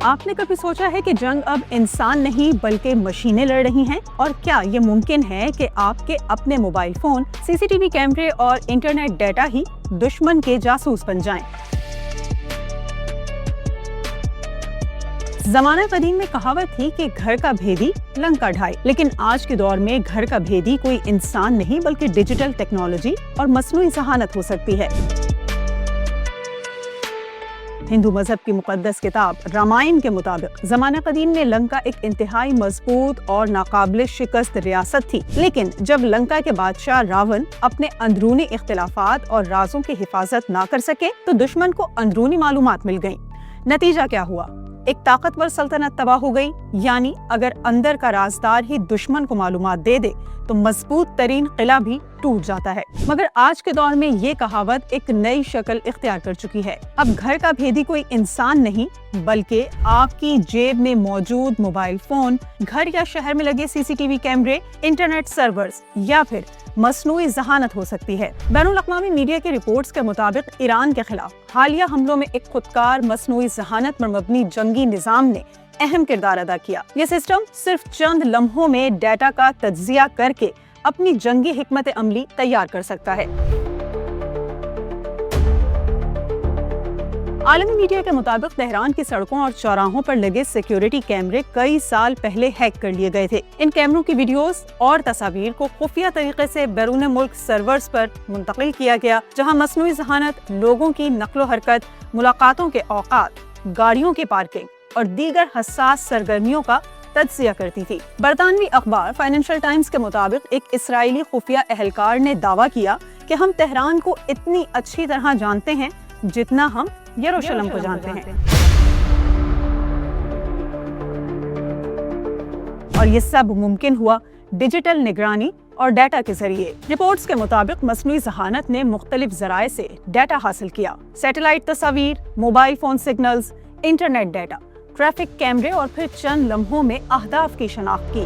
آپ نے کبھی سوچا ہے کہ جنگ اب انسان نہیں بلکہ مشینیں لڑ رہی ہیں؟ اور کیا یہ ممکن ہے کہ آپ کے اپنے موبائل فون، سی سی ٹی وی کیمرے اور انٹرنیٹ ڈیٹا ہی دشمن کے جاسوس بن جائیں؟ زمانہ قدیم میں کہاوت تھی کہ گھر کا بھیدی لنکا ڈھائے، لیکن آج کے دور میں گھر کا بھیدی کوئی انسان نہیں بلکہ ڈیجیٹل ٹیکنالوجی اور مصنوعی ذہانت ہو سکتی ہے۔ ہندو مذہب کی مقدس کتاب رامائن کے مطابق زمانہ قدیم میں لنکا ایک انتہائی مضبوط اور ناقابل شکست ریاست تھی، لیکن جب لنکا کے بادشاہ راون اپنے اندرونی اختلافات اور رازوں کی حفاظت نہ کر سکے تو دشمن کو اندرونی معلومات مل گئیں۔ نتیجہ کیا ہوا؟ ایک طاقتور سلطنت تباہ ہو گئی۔ یعنی اگر اندر کا رازدار ہی دشمن کو معلومات دے دے تو مضبوط ترین قلعہ بھی ٹوٹ جاتا ہے۔ مگر آج کے دور میں یہ کہاوت ایک نئی شکل اختیار کر چکی ہے۔ اب گھر کا بھیدی کوئی انسان نہیں بلکہ آپ کی جیب میں موجود موبائل فون، گھر یا شہر میں لگے سی سی ٹی وی کیمرے، انٹرنیٹ سرورز یا پھر مصنوعی ذہانت ہو سکتی ہے۔ بین الاقوامی میڈیا کے رپورٹس کے مطابق ایران کے خلاف حالیہ حملوں میں ایک خودکار مصنوعی ذہانت پر مبنی جنگی نظام نے اہم کردار ادا کیا۔ یہ سسٹم صرف چند لمحوں میں ڈیٹا کا تجزیہ کر کے اپنی جنگی حکمت عملی تیار کر سکتا ہے۔ عالمی میڈیا کے مطابق تہران کی سڑکوں اور چوراہوں پر لگے سیکیورٹی کیمرے کئی سال پہلے ہیک کر لیے گئے تھے۔ ان کیمروں کی ویڈیوز اور تصاویر کو خفیہ طریقے سے بیرون ملک سرورز پر منتقل کیا گیا، جہاں مصنوعی ذہانت لوگوں کی نقل و حرکت، ملاقاتوں کے اوقات، گاڑیوں کی پارکنگ اور دیگر حساس سرگرمیوں کا تجزیہ کرتی تھی۔ برطانوی اخبار فائنینشل ٹائمز کے مطابق ایک اسرائیلی خفیہ اہلکار نے دعویٰ کیا کہ ہم تہران کو اتنی اچھی طرح جانتے ہیں جتنا ہم یروشلم کو جانتے ہیں۔ اور یہ سب ممکن ہوا ڈیجیٹل نگرانی اور ڈیٹا کے ذریعے۔ رپورٹس کے مطابق مصنوعی ذہانت نے مختلف ذرائع سے ڈیٹا حاصل کیا۔ سیٹلائٹ تصاویر، mobile phone signals, internet data, traffic کیمرے اور پھر چند لمحوں میں اہداف کی شناخت کی۔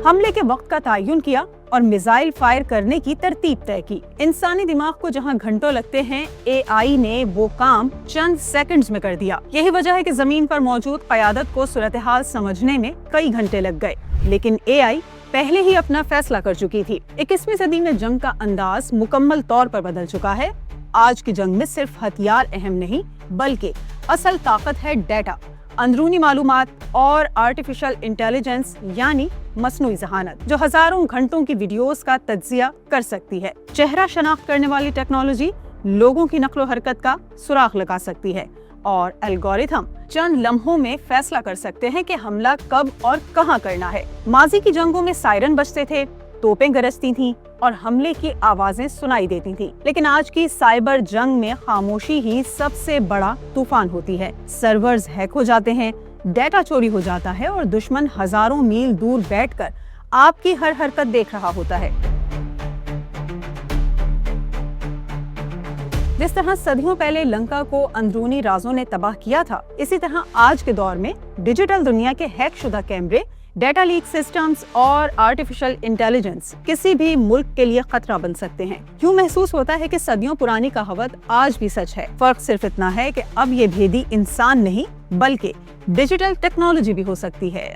حملے کے وقت کا تعین کیا اور میزائل فائر کرنے کی ترتیب طے کی۔ انسانی دماغ کو جہاں گھنٹوں لگتے ہیں، اے آئی نے وہ کام چند سیکنڈز میں کر دیا۔ یہی وجہ ہے کہ زمین پر موجود قیادت کو صورتحال سمجھنے میں کئی گھنٹے لگ گئے، لیکن اے آئی پہلے ہی اپنا فیصلہ کر چکی تھی۔ 21ویں صدی میں جنگ کا انداز مکمل طور پر بدل چکا ہے۔ آج کی جنگ میں صرف ہتھیار اہم نہیں بلکہ اصل طاقت ہے ڈیٹا، اندرونی معلومات اور آرٹیفیشل انٹیلیجنس یعنی مصنوعی ذہانت، جو ہزاروں گھنٹوں کی ویڈیوز کا تجزیہ کر سکتی ہے۔ چہرہ شناخت کرنے والی ٹیکنالوجی لوگوں کی نقل و حرکت کا سراغ لگا سکتی ہے، اور الگورتھم چند لمحوں میں فیصلہ کر سکتے ہیں کہ حملہ کب اور کہاں کرنا ہے۔ ماضی کی جنگوں میں سائرن بجتے تھے، توپیں گرجتی تھیں اور حملے کی آوازیں سنائی دیتی تھیں، لیکن آج کی سائبر جنگ میں خاموشی ہی سب سے بڑا طوفان ہوتی ہے۔ سرورز ہیک ہو جاتے ہیں، ڈیٹا چوری ہو جاتا ہے اور دشمن ہزاروں میل دور بیٹھ کر آپ کی ہر حرکت دیکھ رہا ہوتا ہے۔ جس طرح صدیوں پہلے لنکا کو اندرونی رازوں نے تباہ کیا تھا، اسی طرح آج کے دور میں ڈیجیٹل دنیا کے ہیک شدہ کیمرے، ڈیٹا لیک سسٹمز اور آرٹیفیشل انٹیلیجنس کسی بھی ملک کے لیے خطرہ بن سکتے ہیں۔ یوں محسوس ہوتا ہے کہ صدیوں پرانی کہاوت آج بھی سچ ہے۔ فرق صرف اتنا ہے کہ اب یہ بھیدی انسان نہیں بلکہ ڈیجیٹل ٹیکنالوجی بھی ہو سکتی ہے۔